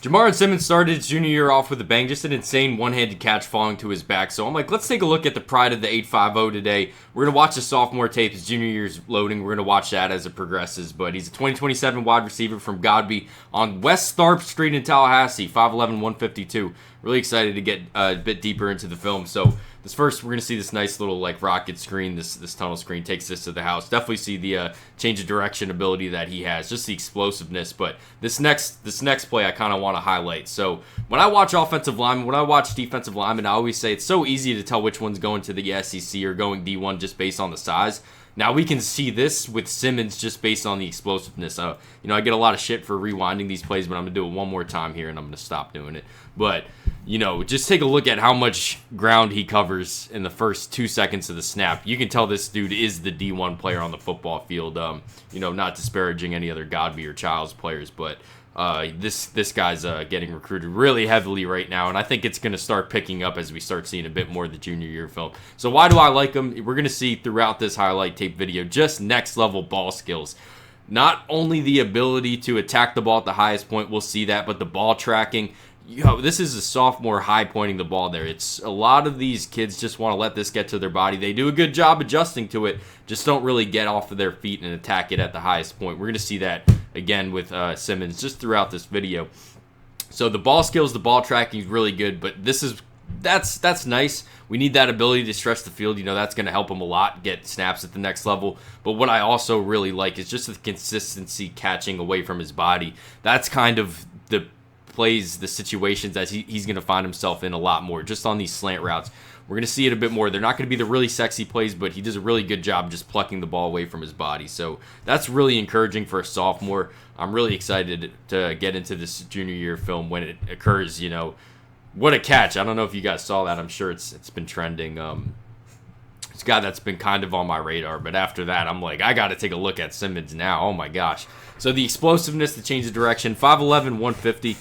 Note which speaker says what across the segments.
Speaker 1: Jamarin Simmons started his junior year off with a bang, just an insane one-handed catch falling to his back. So I'm like, let's take a look at the pride of the 850 today. We're going to watch the sophomore tape. His junior year's loading. We're going to watch that as it progresses. But he's a 2027 wide receiver from Godby on West Tharp Street in Tallahassee, 5'11", 152. Really excited to get a bit deeper into the film. So this first, we're going to see this nice little like rocket screen, this tunnel screen takes this to the house. Definitely see the change of direction ability that he has, just the explosiveness. But this next play I kind of want to highlight. So when I watch offensive linemen, when I watch defensive linemen, I always say it's so easy to tell which one's going to the SEC or going D1 just based on the size. Now we can see this with Simmons just based on the explosiveness. I get a lot of shit for rewinding these plays, but I'm going to do it one more time here, and I'm going to stop doing it. But, just take a look at how much ground he covers in the first 2 seconds of the snap. You can tell this dude is the D1 player on the football field. Not disparaging any other Godby or Childs players, but this guy's getting recruited really heavily right now, and I think it's going to start picking up as we start seeing a bit more of the junior year film. So why do I like him? We're going to see throughout this highlight tape video just next level ball skills. Not only the ability to attack the ball at the highest point, we'll see that, but the ball tracking. This is a sophomore high pointing the ball there. It's a lot of these kids just want to let this get to their body. They do a good job adjusting to it, just don't really get off of their feet and attack it at the highest point. We're going to see that again with Simmons just throughout this video. So the ball skills, the ball tracking is really good, but that's nice. We need that ability to stretch the field. That's going to help him a lot, get snaps at the next level. But what I also really like is just the consistency catching away from his body. That's kind of the plays, the situations that he's going to find himself in a lot more, just on these slant routes. We're going to see it a bit more. They're not going to be the really sexy plays, but he does a really good job just plucking the ball away from his body. So that's really encouraging for a sophomore. I'm really excited to get into this junior year film when it occurs. What a catch. I don't know if you guys saw that. I'm sure it's been trending. It's a guy that's been kind of on my radar, but after that, I'm like, I got to take a look at Simmons now. Oh my gosh. So the explosiveness, the change of direction, 5'11", 150.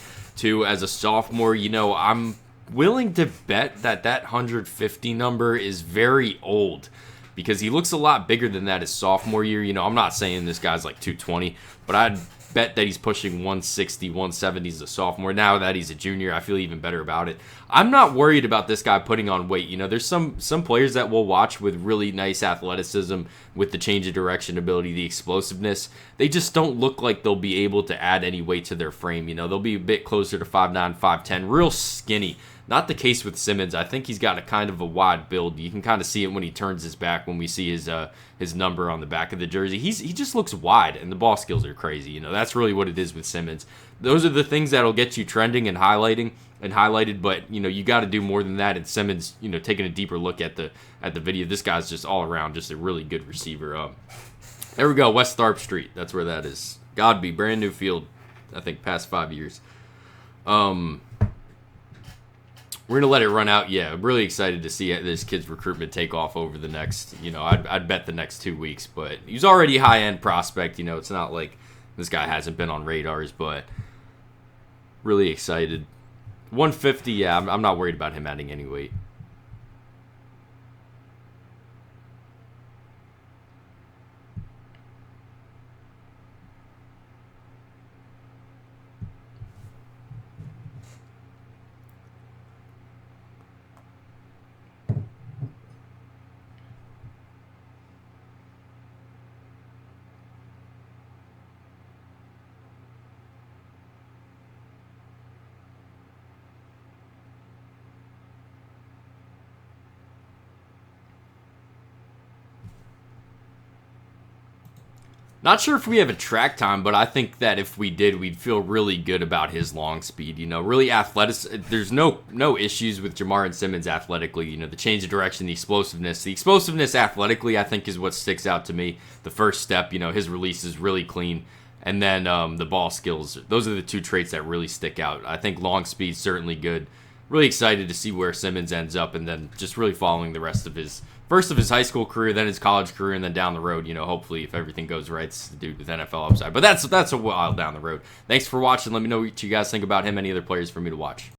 Speaker 1: As a sophomore, I'm willing to bet that 150 number is very old because he looks a lot bigger than that his sophomore year. I'm not saying this guy's like 220, but I'd bet that he's pushing 160, 170 as a sophomore. Now that he's a junior, I feel even better about it. I'm not worried about this guy putting on weight. There's some players that we'll watch with really nice athleticism, with the change of direction ability, the explosiveness. They just don't look like they'll be able to add any weight to their frame. They'll be a bit closer to 5'9", 5'10", real skinny. Not the case with Simmons. I think he's got a kind of a wide build. You can kind of see it when he turns his back, when we see his number on the back of the jersey. He just looks wide, and the ball skills are crazy. That's really what it is with Simmons. Those are the things that'll get you trending and highlighted, but you got to do more than that. And Simmons, taking a deeper look at the video, this guy's just all around just a really good receiver. There we go, West Tharp Street. That's where that is. Godby, brand new field, I think past 5 years. We're going to let it run out. Yeah, I'm really excited to see this kid's recruitment take off over the next, I'd bet the next 2 weeks. But he's already a high-end prospect. It's not like this guy hasn't been on radars, but really excited. 150, yeah, I'm not worried about him adding any weight. Not sure if we have a track time, but I think that if we did, we'd feel really good about his long speed. Really athletic. There's no issues with Jamarin Simmons athletically. The change of direction, the explosiveness. The explosiveness athletically, I think, is what sticks out to me. The first step, his release is really clean. And then the ball skills. Those are the two traits that really stick out. I think long speed, certainly good. Really excited to see where Simmons ends up, and then just really following the rest of his high school career, then his college career, and then down the road, hopefully if everything goes right, it's the dude with NFL upside. But that's a while down the road. Thanks for watching. Let me know what you guys think about him. Any other players for me to watch.